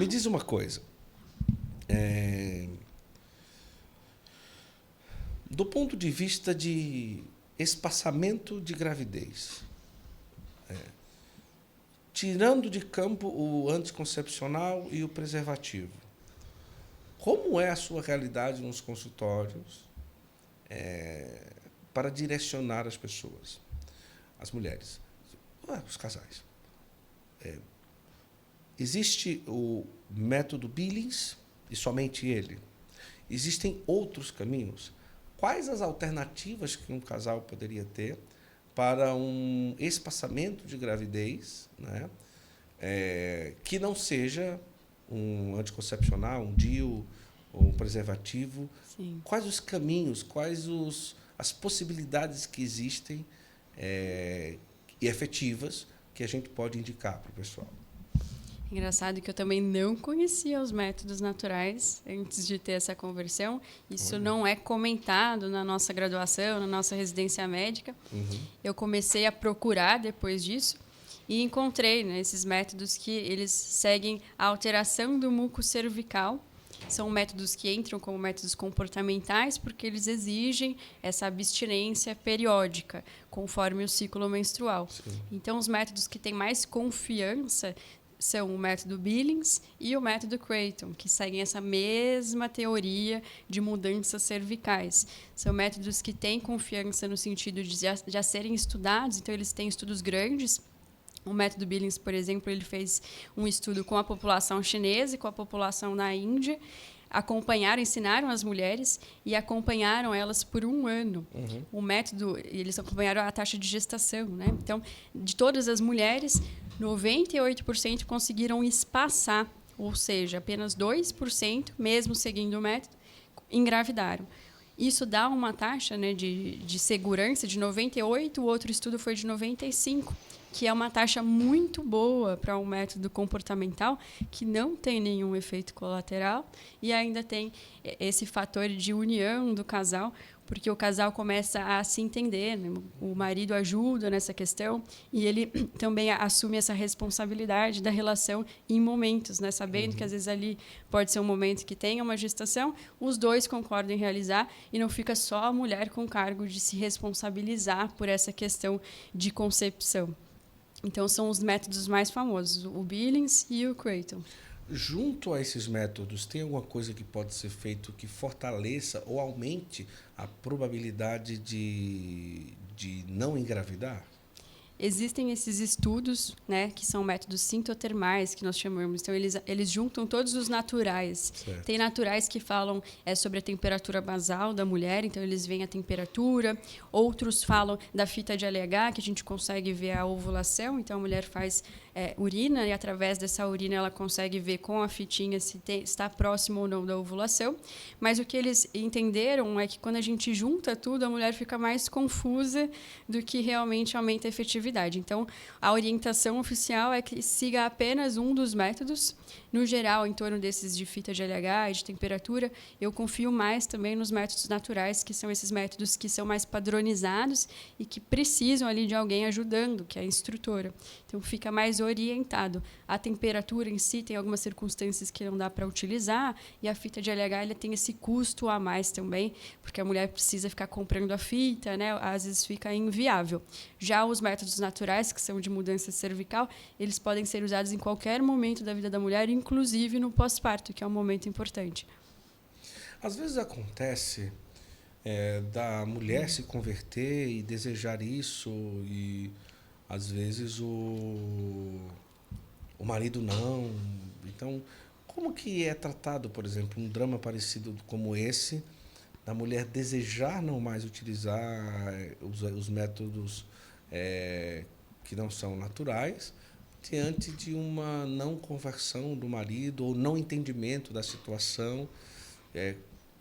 Me diz uma coisa. Do ponto de vista de espaçamento de gravidez, tirando de campo o anticoncepcional e o preservativo, como é a sua realidade nos consultórios para direcionar as pessoas, as mulheres, os casais? Existe o método Billings e somente ele? Existem outros caminhos? Quais as alternativas que um casal poderia ter para um espaçamento de gravidez, né, que não seja um anticoncepcional, um DIU ou um preservativo? Sim. Quais os caminhos, as possibilidades que existem e efetivas que a gente pode indicar para o pessoal? Engraçado que eu também não conhecia os métodos naturais antes de ter essa conversão. Isso não é comentado na nossa graduação, na nossa residência médica. Eu comecei a procurar depois disso e encontrei, né, esses métodos que eles seguem a alteração do muco cervical. São métodos que entram como métodos comportamentais porque eles exigem essa abstinência periódica, conforme o ciclo menstrual. Sim. Então, os métodos que têm mais confiança são o método Billings e o método Creighton, que seguem essa mesma teoria de mudanças cervicais. São métodos que têm confiança no sentido de já serem estudados, então eles têm estudos grandes. O método Billings, por exemplo, ele fez um estudo com a população chinesa e com a população na Índia, ensinaram as mulheres e acompanharam elas por 1 ano. O método, eles acompanharam a taxa de gestação, né? Então, de todas as mulheres, 98% conseguiram espaçar, ou seja, apenas 2%, mesmo seguindo o método, engravidaram. Isso dá uma taxa, né, de segurança de 98%, o outro estudo foi de 95%, que é uma taxa muito boa para um método comportamental que não tem nenhum efeito colateral e ainda tem esse fator de união do casal, porque o casal começa a se entender, né? O marido ajuda nessa questão e ele também assume essa responsabilidade da relação em momentos, né? Sabendo que às vezes ali pode ser um momento que tenha uma gestação, os dois concordam em realizar e não fica só a mulher com cargo de se responsabilizar por essa questão de concepção. Então, são os métodos mais famosos, o Billings e o Creighton. Junto a esses métodos, tem alguma coisa que pode ser feito que fortaleça ou aumente a probabilidade de não engravidar? Existem esses estudos, né, que são métodos sintotermais, que nós chamamos. Então, eles juntam todos os naturais. Certo. Tem naturais que falam sobre a temperatura basal da mulher, então eles veem a temperatura. Outros falam da fita de ALH, que a gente consegue ver a ovulação. Então, a mulher faz urina e, através dessa urina, ela consegue ver com a fitinha se está próximo ou não da ovulação. Mas o que eles entenderam é que, quando a gente junta tudo, a mulher fica mais confusa do que realmente aumenta a efetividade. Então, a orientação oficial é que siga apenas um dos métodos. No geral, em torno desses de fita de LH e de temperatura, eu confio mais também nos métodos naturais, que são esses métodos que são mais padronizados e que precisam ali de alguém ajudando, que é a instrutora. Então, fica mais orientado. A temperatura em si tem algumas circunstâncias que não dá para utilizar, e a fita de LH ele tem esse custo a mais também, porque a mulher precisa ficar comprando a fita, né? Às vezes fica inviável. Já os métodos naturais, que são de mudança cervical, eles podem ser usados em qualquer momento da vida da mulher, inclusive no pós-parto, que é um momento importante. Às vezes acontece da mulher se converter e desejar isso, e às vezes o marido não. Então, como que é tratado, por exemplo, um drama parecido como esse, da mulher desejar não mais utilizar os métodos que não são naturais, diante de uma não conversão do marido ou não entendimento da situação?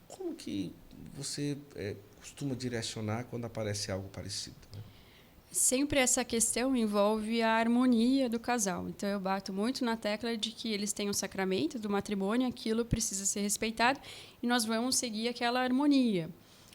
Como que você costuma direcionar quando aparece algo parecido? Sempre essa questão envolve a harmonia do casal. Então, eu bato muito na tecla de que eles têm o sacramento do matrimônio, aquilo precisa ser respeitado e nós vamos seguir aquela harmonia.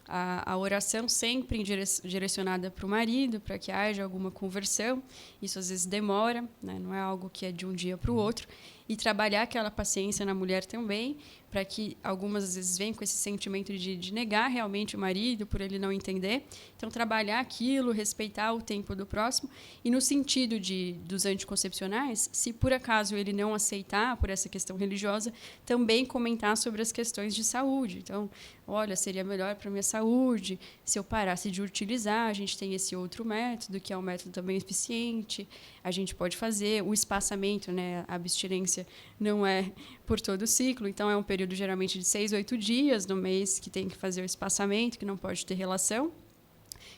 A oração sempre direcionada para o marido, para que haja alguma conversão. Isso às vezes demora, né? Não é algo que é de um dia para o outro. e trabalhar aquela paciência na mulher também, para que algumas vezes venham com esse sentimento de negar realmente o marido por ele não entender. Então, trabalhar aquilo, respeitar o tempo do próximo. E no sentido dos anticoncepcionais, se por acaso ele não aceitar por essa questão religiosa, também comentar sobre as questões de saúde. Então, olha, seria melhor para a minha saúde se eu parasse de utilizar. A gente tem esse outro método, que é um método também eficiente. A gente pode fazer o espaçamento, né? A abstinência não é por todo o ciclo, então é um período geralmente de 6 a 8 dias no mês que tem que fazer o espaçamento, que não pode ter relação.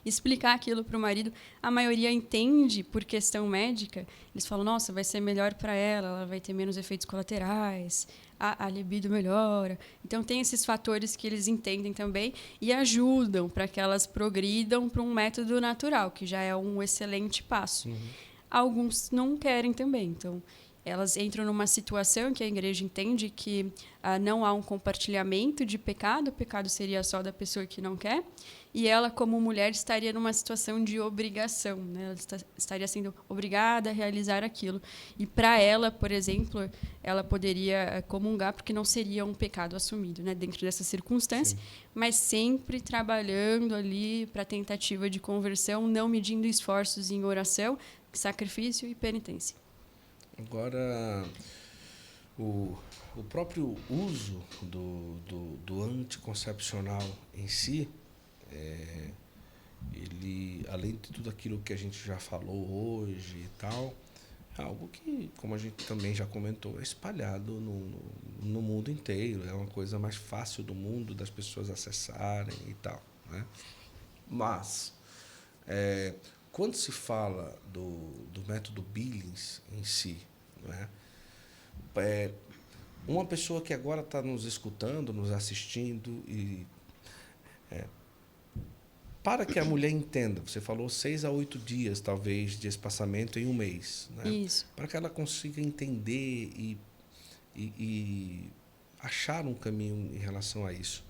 Explicar aquilo para o marido, a maioria entende por questão médica, eles falam, nossa, vai ser melhor para ela vai ter menos efeitos colaterais, a libido melhora. Então, tem esses fatores que eles entendem também e ajudam para que elas progridam para um método natural, que já é um excelente passo. Alguns não querem também, então elas entram numa situação que a igreja entende que não há um compartilhamento de pecado, o pecado seria só da pessoa que não quer, e ela, como mulher, estaria numa situação de obrigação, né? Ela estaria sendo obrigada a realizar aquilo. E para ela, por exemplo, ela poderia comungar porque não seria um pecado assumido, né? Dentro dessa circunstância, mas sempre trabalhando ali para a tentativa de conversão, não medindo esforços em oração, sacrifício e penitência. Agora, o próprio uso do anticoncepcional em si, ele, além de tudo aquilo que a gente já falou hoje e tal, é algo que, como a gente também já comentou, é espalhado no mundo inteiro. É uma coisa mais fácil do mundo das pessoas acessarem e tal, né? Mas, quando se fala do método Billings em si, né? Uma pessoa que agora está nos escutando, nos assistindo, e para que a mulher entenda, você falou 6 a 8 dias, talvez, de espaçamento em um mês, né? Isso. Para que ela consiga entender e achar um caminho em relação a isso.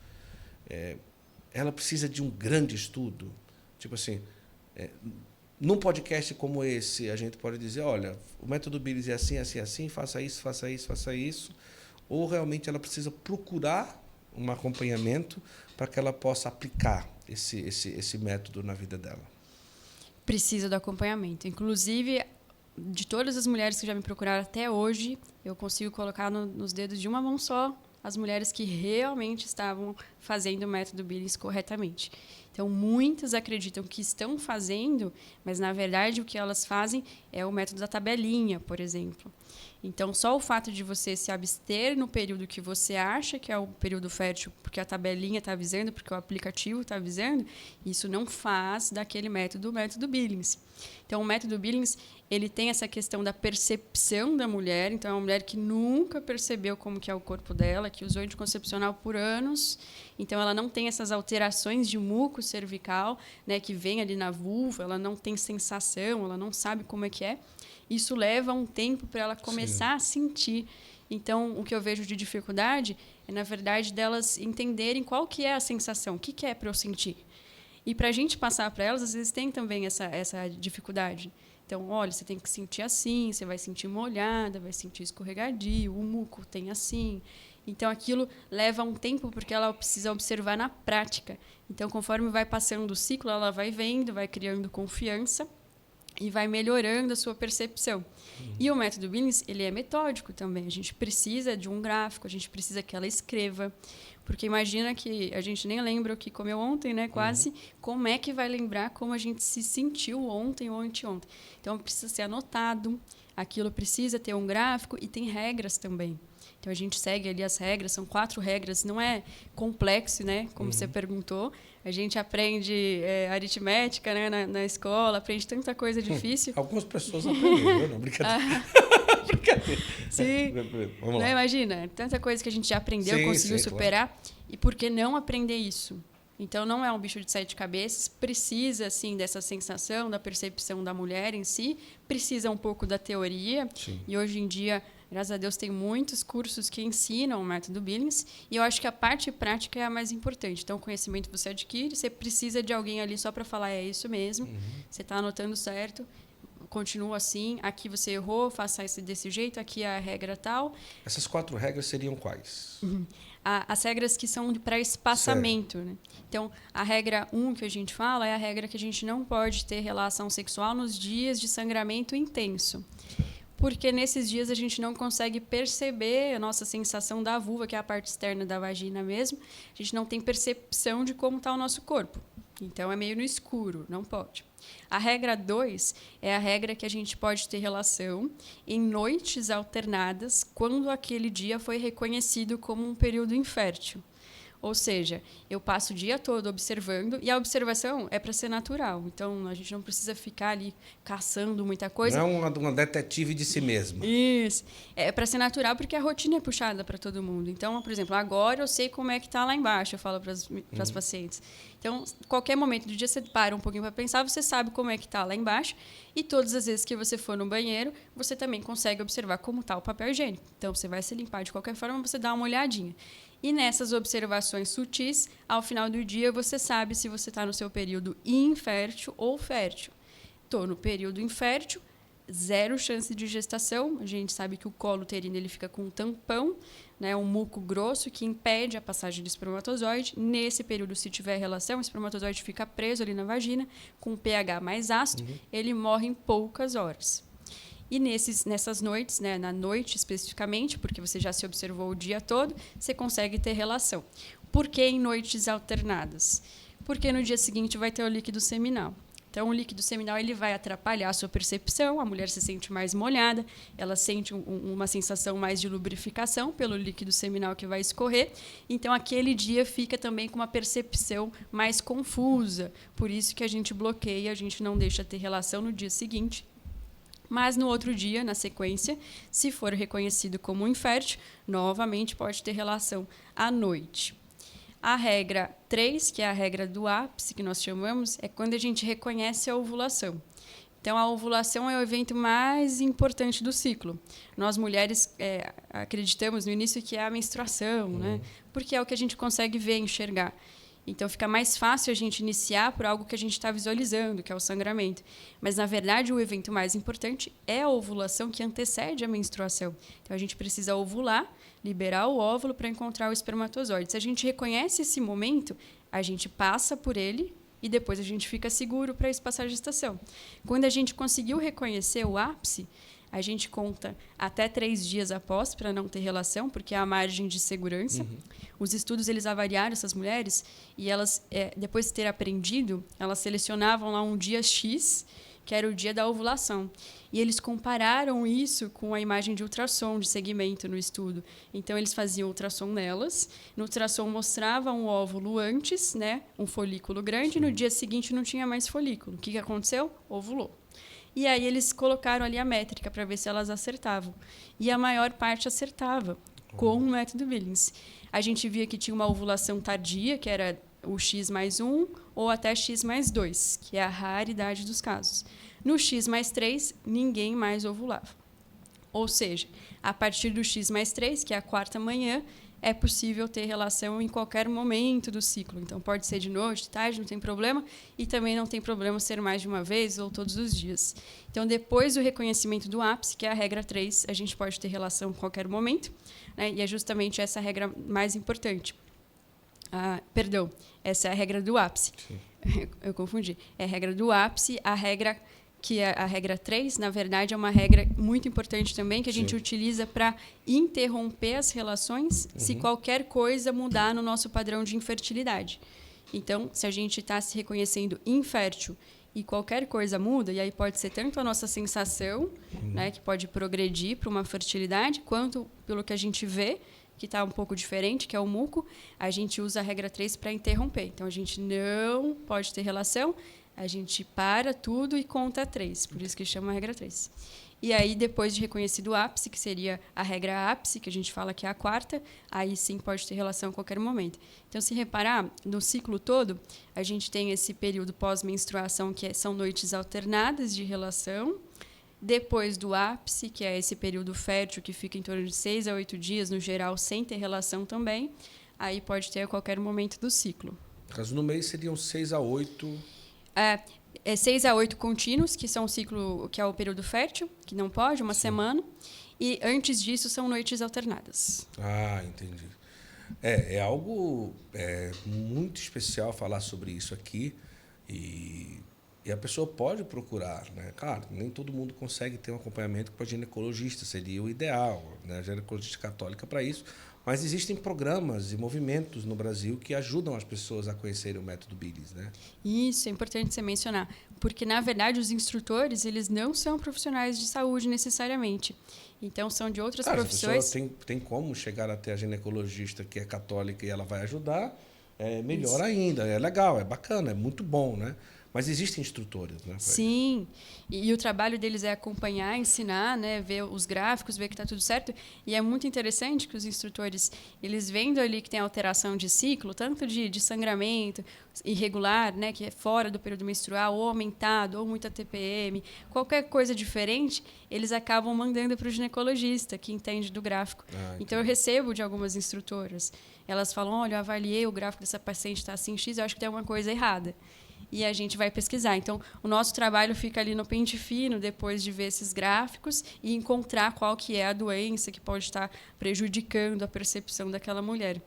Ela precisa de um grande estudo. Tipo assim, num podcast como esse, a gente pode dizer, olha, o método Billings é assim, assim, assim, faça isso, faça isso, faça isso. Ou realmente ela precisa procurar um acompanhamento para que ela possa aplicar esse método na vida dela? Precisa do acompanhamento. Inclusive, de todas as mulheres que já me procuraram até hoje, eu consigo colocar nos dedos de uma mão só as mulheres que realmente estavam fazendo o método Billings corretamente. Então, muitas acreditam que estão fazendo, mas, na verdade, o que elas fazem é o método da tabelinha, por exemplo. Então, só o fato de você se abster no período que você acha que é o período fértil, porque a tabelinha está avisando, porque o aplicativo está avisando, isso não faz daquele método o método Billings. Então, o método Billings, ele tem essa questão da percepção da mulher. Então, é uma mulher que nunca percebeu como que é o corpo dela, que usou anticoncepcional por anos. Então, ela não tem essas alterações de muco cervical, né, que vem ali na vulva, ela não tem sensação, ela não sabe como é que é. Isso leva um tempo para ela começar a sentir. Então, o que eu vejo de dificuldade é, na verdade, delas entenderem qual que é a sensação, o que é para eu sentir. E para a gente passar para elas, às vezes tem também essa dificuldade. Então, olha, você tem que sentir assim, você vai sentir molhada, vai sentir escorregadio, o muco tem assim. Então, aquilo leva um tempo porque ela precisa observar na prática. Então, conforme vai passando o ciclo, ela vai vendo, vai criando confiança e vai melhorando a sua percepção. E o método Billings, ele é metódico também. A gente precisa de um gráfico, a gente precisa que ela escreva. Porque imagina que a gente nem lembra o que comeu ontem, né? Quase. Como é que vai lembrar como a gente se sentiu ontem ou anteontem? Então, precisa ser anotado. Aquilo precisa ter um gráfico e tem regras também. Então, a gente segue ali as regras. São 4 regras. Não é complexo, né? Como você perguntou. A gente aprende aritmética, né? Na escola. Aprende tanta coisa difícil. Algumas pessoas aprenderam, não, brincadeira. Brincadeira. Sim. Vamos lá. Não, imagina, tanta coisa que a gente já aprendeu, conseguiu superar. Claro. E por que não aprender isso? Então, não é um bicho de 7 cabeças. Precisa, sim, dessa sensação, da percepção da mulher em si. Precisa um pouco da teoria. Sim. E hoje em dia, graças a Deus, tem muitos cursos que ensinam o método Billings. E eu acho que a parte prática é a mais importante. Então, o conhecimento você adquire. Você precisa de alguém ali só para falar, é isso mesmo. Você está anotando certo. continua assim, aqui você errou, faça isso desse jeito, aqui é a regra tal. Essas 4 regras seriam quais? As regras que são para espaçamento, né? Então, a regra 1 que a gente fala é a regra que a gente não pode ter relação sexual nos dias de sangramento intenso. Porque nesses dias a gente não consegue perceber a nossa sensação da vulva, que é a parte externa da vagina mesmo. A gente não tem percepção de como está o nosso corpo. Então, é meio no escuro, não pode. A regra 2 é a regra que a gente pode ter relação em noites alternadas, quando aquele dia foi reconhecido como um período infértil. Ou seja, eu passo o dia todo observando, e a observação é para ser natural. Então, a gente não precisa ficar ali caçando muita coisa. Não é uma detetive de si mesma. Isso. É para ser natural, porque a rotina é puxada para todo mundo. Então, por exemplo, agora eu sei como é que está lá embaixo, eu falo para as pacientes. Então, qualquer momento do dia, você para um pouquinho para pensar, você sabe como é que está lá embaixo, e todas as vezes que você for no banheiro, você também consegue observar como está o papel higiênico. Então, você vai se limpar de qualquer forma, você dá uma olhadinha. E nessas observações sutis, ao final do dia, você sabe se você está no seu período infértil ou fértil. Estou no período infértil, 0 chance de gestação. A gente sabe que o colo uterino ele fica com um tampão, né, um muco grosso que impede a passagem do espermatozoide. Nesse período, se tiver relação, o espermatozoide fica preso ali na vagina, com um pH mais ácido, ele morre em poucas horas. E nessas noites, né, na noite especificamente, porque você já se observou o dia todo, você consegue ter relação. Por que em noites alternadas? Porque no dia seguinte vai ter o líquido seminal. Então, o líquido seminal ele vai atrapalhar a sua percepção, a mulher se sente mais molhada, ela sente uma sensação mais de lubrificação pelo líquido seminal que vai escorrer. Então, aquele dia fica também com uma percepção mais confusa. Por isso que a gente bloqueia, a gente não deixa ter relação no dia seguinte. Mas no outro dia, na sequência, se for reconhecido como infértil, novamente pode ter relação à noite. A regra 3, que é a regra do ápice, que nós chamamos, é quando a gente reconhece a ovulação. Então, a ovulação é o evento mais importante do ciclo. Nós, mulheres, acreditamos no início que é a menstruação, né? Porque é o que a gente consegue ver, enxergar. Então, fica mais fácil a gente iniciar por algo que a gente está visualizando, que é o sangramento. Mas, na verdade, o evento mais importante é a ovulação, que antecede a menstruação. Então, a gente precisa ovular, liberar o óvulo para encontrar o espermatozoide. Se a gente reconhece esse momento, a gente passa por ele e depois a gente fica seguro para passar a gestação. Quando a gente conseguiu reconhecer o ápice, a gente conta até 3 dias após para não ter relação, porque é a margem de segurança. Os estudos eles avaliaram essas mulheres e elas, depois de ter aprendido, elas selecionavam lá um dia X, que era o dia da ovulação. E eles compararam isso com a imagem de ultrassom, de segmento no estudo. Então, eles faziam ultrassom nelas. No ultrassom mostrava um óvulo antes, né, um folículo grande, e no dia seguinte não tinha mais folículo. O que aconteceu? Ovulou. E aí eles colocaram ali a métrica para ver se elas acertavam. E a maior parte acertava, com o método Billings. A gente via que tinha uma ovulação tardia, que era o X mais 1, ou até X mais 2, que é a raridade dos casos. No X mais 3, ninguém mais ovulava. Ou seja, a partir do X mais 3, que é a 4ª manhã, é possível ter relação em qualquer momento do ciclo. Então, pode ser de noite, de tarde, não tem problema. E também não tem problema ser mais de uma vez ou todos os dias. Então, depois do reconhecimento do ápice, que é a regra 3, a gente pode ter relação em qualquer momento. Né? E é justamente essa a regra mais importante. Perdão, essa é a regra do ápice. Eu confundi. É a regra do ápice, a regra que é a regra 3, na verdade, é uma regra muito importante também, que a gente utiliza para interromper as relações se qualquer coisa mudar no nosso padrão de infertilidade. Então, se a gente está se reconhecendo infértil e qualquer coisa muda, e aí pode ser tanto a nossa sensação, né, que pode progredir para uma fertilidade, quanto pelo que a gente vê, que está um pouco diferente, que é o muco, a gente usa a regra 3 para interromper. Então, a gente não pode ter relação, a gente para tudo e conta 3, por isso que chama a regra 3. E aí, depois de reconhecido o ápice, que seria a regra ápice, que a gente fala que é a 4ª, aí sim pode ter relação a qualquer momento. Então, se reparar, no ciclo todo, a gente tem esse período pós-menstruação, que são noites alternadas de relação. Depois do ápice, que é esse período fértil, que fica em torno de 6 a 8 dias, no geral, sem ter relação também, aí pode ter a qualquer momento do ciclo. No caso, no mês seriam 6 a 8... 6 a 8 contínuos, que são o ciclo, que é o período fértil, que não pode, uma semana. E antes disso são noites alternadas. Ah, entendi. É algo muito especial falar sobre isso aqui. E a pessoa pode procurar, né? Claro, nem todo mundo consegue ter um acompanhamento com a ginecologista, seria o ideal, né? A ginecologista católica para isso. Mas existem programas e movimentos no Brasil que ajudam as pessoas a conhecerem o método Billings, né? Isso, é importante você mencionar. Porque, na verdade, os instrutores, eles não são profissionais de saúde necessariamente. Então, são de outras profissões. A pessoa tem como chegar até a ginecologista que é católica e ela vai ajudar, melhor ainda. É legal, é bacana, é muito bom, né? Mas existem instrutores, né? Sim, e o trabalho deles é acompanhar, ensinar, né, ver os gráficos, ver que está tudo certo. E é muito interessante que os instrutores, eles vendo ali que tem alteração de ciclo, tanto de sangramento irregular, né, que é fora do período menstrual, ou aumentado, ou muita TPM, qualquer coisa diferente, eles acabam mandando para o ginecologista, que entende do gráfico. Então, eu recebo de algumas instrutoras. Elas falam, olha, eu avaliei o gráfico dessa paciente, está assim, X, eu acho que tem alguma coisa errada. E a gente vai pesquisar. Então, o nosso trabalho fica ali no pente fino, depois de ver esses gráficos e encontrar qual que é a doença que pode estar prejudicando a percepção daquela mulher.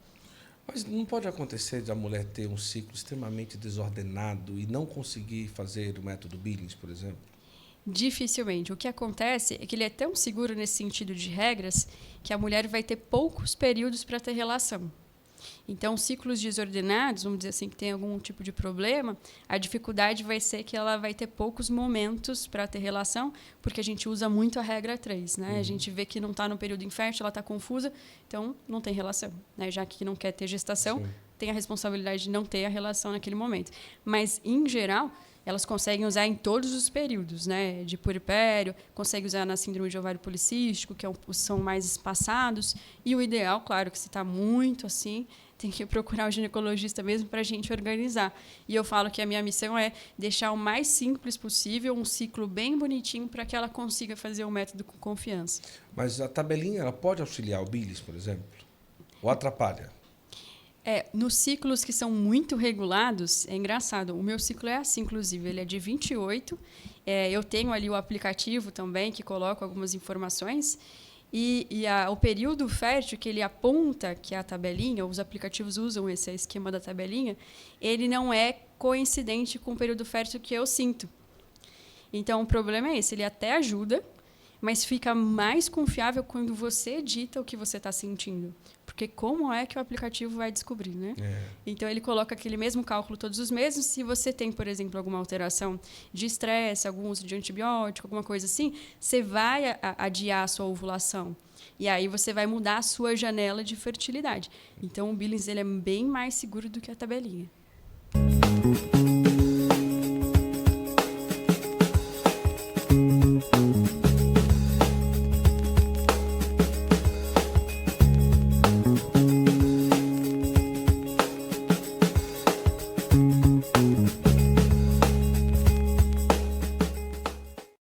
Mas não pode acontecer de a mulher ter um ciclo extremamente desordenado e não conseguir fazer o método Billings, por exemplo? Dificilmente. O que acontece é que ele é tão seguro nesse sentido de regras que a mulher vai ter poucos períodos para ter relação. Então, ciclos desordenados, vamos dizer assim, que tem algum tipo de problema, a dificuldade vai ser que ela vai ter poucos momentos para ter relação, porque a gente usa muito a regra 3, né? A gente vê que não está no período infértil, ela está confusa, então não tem relação, né? Já que não quer ter gestação, tem a responsabilidade de não ter a relação naquele momento. Mas, em geral, elas conseguem usar em todos os períodos, né? De puerpério, conseguem usar na síndrome de ovário policístico, que são mais espaçados. E o ideal, claro, que se está muito assim, tem que procurar um ginecologista mesmo para a gente organizar. E eu falo que a minha missão é deixar o mais simples possível, um ciclo bem bonitinho, para que ela consiga fazer o método com confiança. Mas a tabelinha, ela pode auxiliar o Billings, por exemplo? Ou atrapalha? Nos ciclos que são muito regulados, é engraçado. O meu ciclo é assim, inclusive, ele é de 28. Eu tenho ali o aplicativo também, que coloca algumas informações. O período fértil, que ele aponta, que é a tabelinha, os aplicativos usam esse esquema da tabelinha, ele não é coincidente com o período fértil que eu sinto. Então, o problema é esse, ele até ajuda, mas fica mais confiável quando você dita o que você está sentindo. Porque como é que o aplicativo vai descobrir, né? Então, ele coloca aquele mesmo cálculo todos os meses. Se você tem, por exemplo, alguma alteração de estresse, algum uso de antibiótico, alguma coisa assim, você vai adiar a sua ovulação. E aí você vai mudar a sua janela de fertilidade. Então, o Billings ele é bem mais seguro do que a tabelinha.